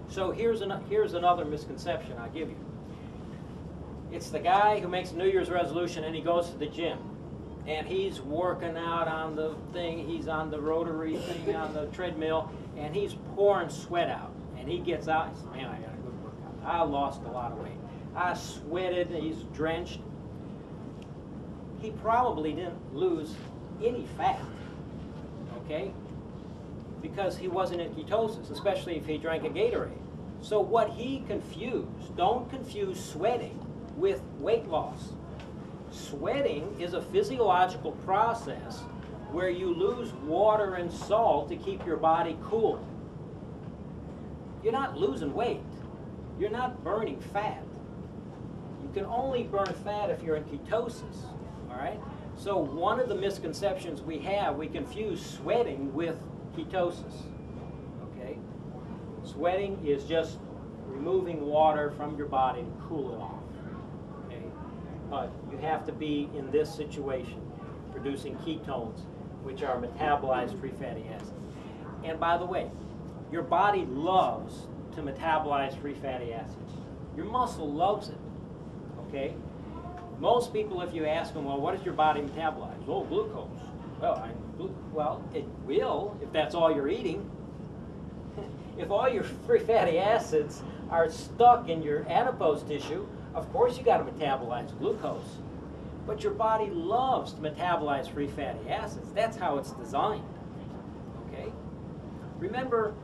So here's another misconception I'll give you. It's the guy who makes a New Year's resolution and he goes to the gym. And he's working out on the thing, he's on the rotary thing, on the treadmill, and he's pouring sweat out. And he gets out and says, man, I got a good workout. I lost a lot of weight. I sweated, and he's drenched. He probably didn't lose any fat, okay? Because he wasn't in ketosis, especially if he drank a Gatorade. So what he confused, don't confuse sweating with weight loss. Sweating is a physiological process where you lose water and salt to keep your body cool. You're not losing weight. You're not burning fat. You can only burn fat if you're in ketosis, all right? So one of the misconceptions we have, we confuse sweating with ketosis, okay? Sweating is just removing water from your body to cool it off. But you have to be, in this situation, producing ketones, which are metabolized free fatty acids. And by the way, your body loves to metabolize free fatty acids. Your muscle loves it, okay? Most people, if you ask them, well, what does your body metabolize? Oh, glucose. Well, it will if that's all you're eating. If all your free fatty acids are stuck in your adipose tissue, of course you got to metabolize glucose. But your body loves to metabolize free fatty acids. That's how it's designed. Okay? Remember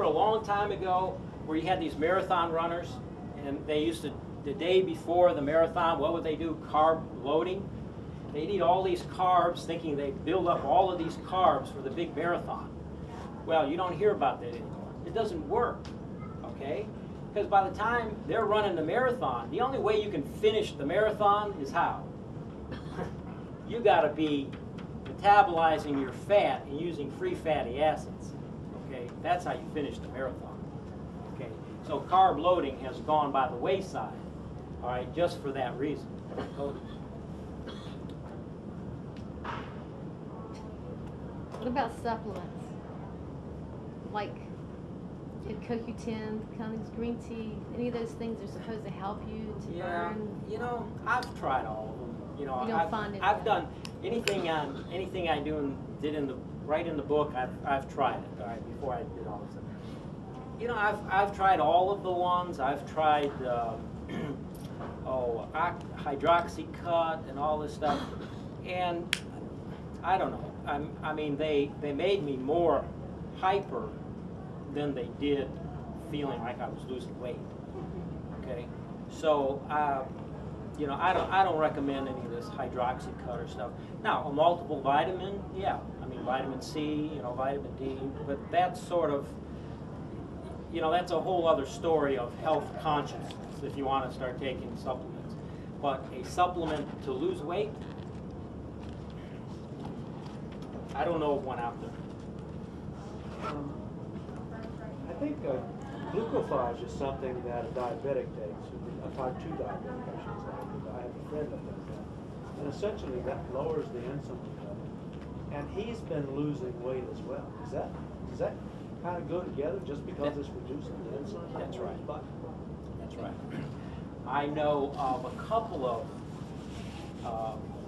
a long time ago where you had these marathon runners and they used to, the day before the marathon, what would they do? Carb loading. They'd eat all these carbs thinking they'd build up all of these carbs for the big marathon. Well, you don't hear about that anymore. It doesn't work. Okay? Because by the time they're running the marathon, the only way you can finish the marathon is how? You got to be metabolizing your fat and using free fatty acids. Okay, that's how you finish the marathon. Okay, so carb loading has gone by the wayside. All right, just for that reason. What about supplements? Like CoQ10, Cummings green tea, any of those things are supposed to help you to burn? You know, I've tried all of them. You know, you don't find it. I've done anything I did in the book. I've tried it. All right, before I did all this stuff. You know, I've tried all of the ones. I've tried hydroxycut and all this stuff, and I don't know. I mean, they made me more hyper than they did feeling like I was losing weight. Okay, so you know, I don't recommend any of this hydroxycut or stuff. Now, a multiple vitamin, yeah, I mean vitamin C, you know, vitamin D, but that's sort of, you know, that's a whole other story of health consciousness if you want to start taking supplements. But a supplement to lose weight, I don't know of one out there. I think glucophage is something that a diabetic takes, a type 2 diabetic, I should say. I have a friend that does that. And essentially that lowers the insulin level. And he's been losing weight as well. Does that kind of go together just because it's reducing the insulin level? That's right. That's right. I know of a couple of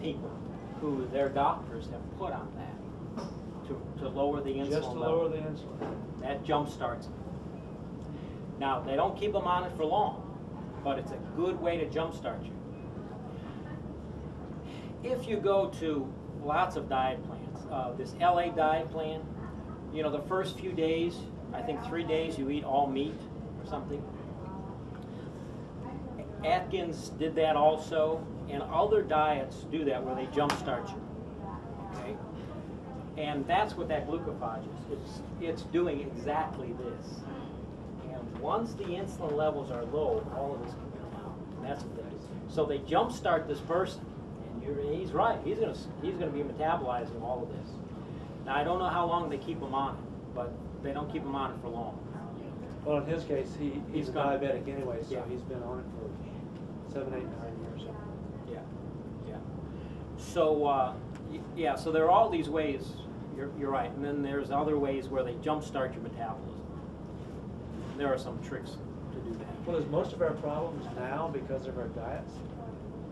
people who their doctors have put on that to lower the insulin level. Just to lower the insulin. That jump starts it. Now, they don't keep them on it for long, but it's a good way to jumpstart you. If you go to lots of diet plans, this LA diet plan, you know, the first few days, I think 3 days, you eat all meat or something. Atkins did that also, and other diets do that where they jumpstart you. Okay? And that's what that glucophage is. It's doing exactly this. And once the insulin levels are low, all of this can come out. And that's what it is. So they jumpstart this person, and he's right. He's gonna be metabolizing all of this. Now I don't know how long they keep him on it, but they don't keep him on it for long. Well, in his case, he's a diabetic anyway, so yeah. He's been on it for 7, 8, 9 years. Yeah, yeah. So yeah, so there are all these ways. You're right, and then there's other ways where they jumpstart your metabolism. there are some tricks to do that. Well, is most of our problems now because of our diets?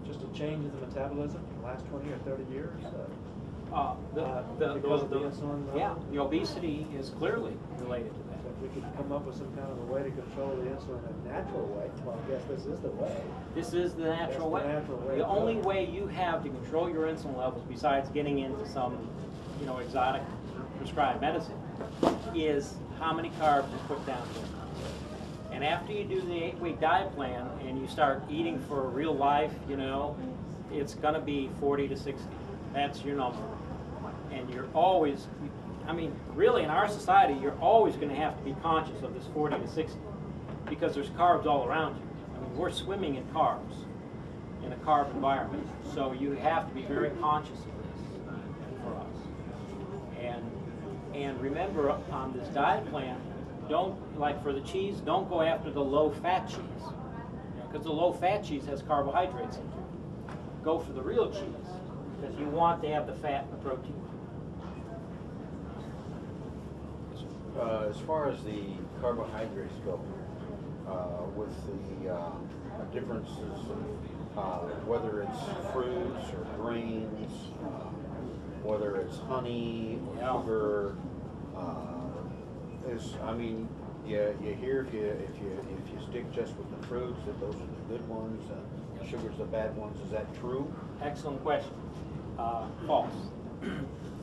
Just a change in the metabolism in the last 20 or 30 years? Because of the insulin level? Yeah, the obesity is clearly related to that. So if we could come up with some kind of a way to control the insulin in a natural way, well, I guess this is the way. This is the natural way. That's the natural way The to only go. way you have to control your insulin levels, besides getting into some, exotic prescribed medicine, is how many carbs you put down there. And after you do the 8-week diet plan and you start eating for real life, it's going to be 40 to 60. That's your number. And you're always, really in our society, you're always going to have to be conscious of this 40 to 60 because there's carbs all around you. We're swimming in carbs, in a carb environment. So you have to be very conscious of this for us. And remember, on this diet plan, don't, like for the cheese, don't go after the low-fat cheese. Because the low-fat cheese has carbohydrates in it. Go for the real cheese, because you want to have the fat and the protein. As far as the carbohydrates go, with the differences of whether it's fruits or grains, whether it's honey or sugar, you hear if you stick just with the fruits that those are the good ones, sugar's the bad ones. Is that true? Excellent question. False.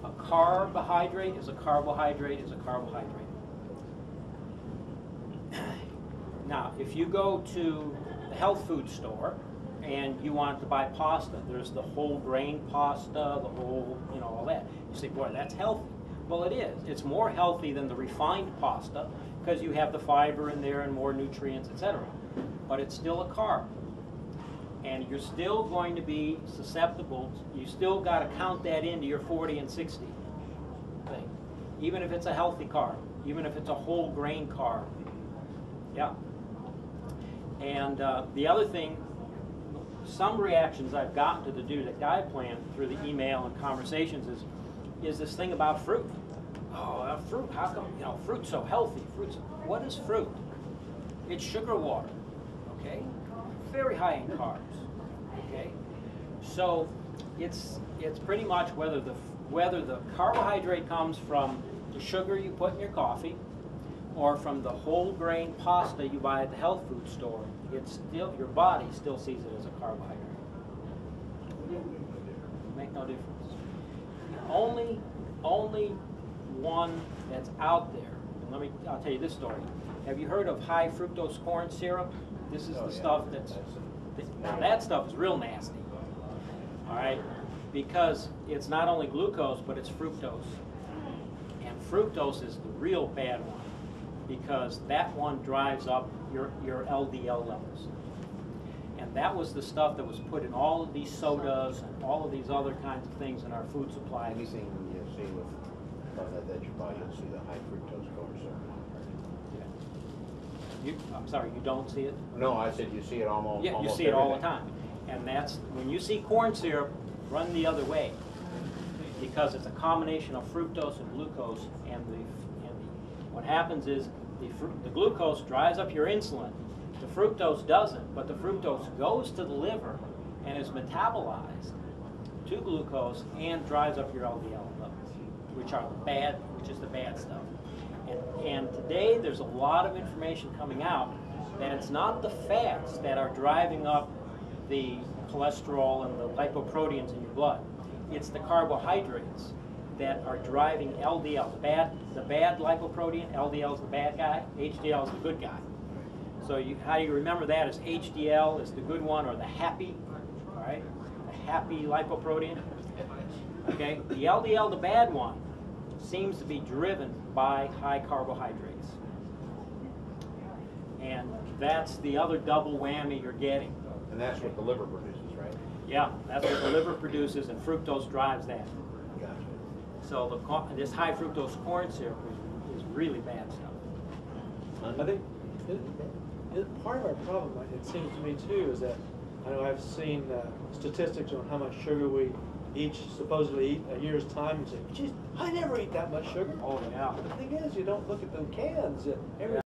A carbohydrate is a carbohydrate is a carbohydrate. Now, if you go to the health food store and you want to buy pasta, there's the whole grain pasta, the whole, all that. You say, boy, that's healthy. Well, it is. It's more healthy than the refined pasta because you have the fiber in there and more nutrients, etc. But it's still a carb. And you're still going to be susceptible. You still got to count that into your 40 and 60 thing. Even if it's a healthy carb, even if it's a whole grain carb. Yeah. And the other thing, some reactions I've gotten to the Dudek diet plan through the email and conversations is this thing about fruit. Oh, fruit, how come, fruit's so healthy? What is fruit? It's sugar water, okay? Very high in carbs, okay? So it's pretty much whether the carbohydrate comes from the sugar you put in your coffee or from the whole grain pasta you buy at the health food store, it's still, your body still sees it as a carbohydrate. Make no difference. Only one that's out there, and I'll tell you this story. Have you heard of high fructose corn syrup? This is the stuff now that stuff is real nasty. All right, because it's not only glucose, but it's fructose. And fructose is the real bad one because that one drives up your LDL levels. And that was the stuff that was put in all of these sodas and all of these other kinds of things in our food supply. Anything you see with that you buy, you'll see the high fructose corn syrup. I'm sorry, you don't see it? No, I said you see it almost. Yeah, you see it all the time. And that's, when you see corn syrup, run the other way. Because it's a combination of fructose and glucose, and what happens is the glucose drives up your insulin. The fructose doesn't, but the fructose goes to the liver and is metabolized to glucose and drives up your LDL levels, which is the bad stuff. And today there's a lot of information coming out that it's not the fats that are driving up the cholesterol and the lipoproteins in your blood. It's the carbohydrates that are driving LDL. The bad lipoprotein, LDL is the bad guy, HDL is the good guy. So how you remember that is HDL is the good one, or the happy, all right? The happy lipoprotein. Okay, the LDL, the bad one, seems to be driven by high carbohydrates. And that's the other double whammy you're getting. And that's what the liver produces, right? Yeah, that's what the liver produces, and fructose drives that. Gotcha. So this high fructose corn syrup is really bad stuff. I think part of our problem, it seems to me too, is that I know I've seen statistics on how much sugar we each supposedly eat a year's time, and say, geez, I never eat that much sugar. Oh, yeah. But the thing is, you don't look at the cans. Every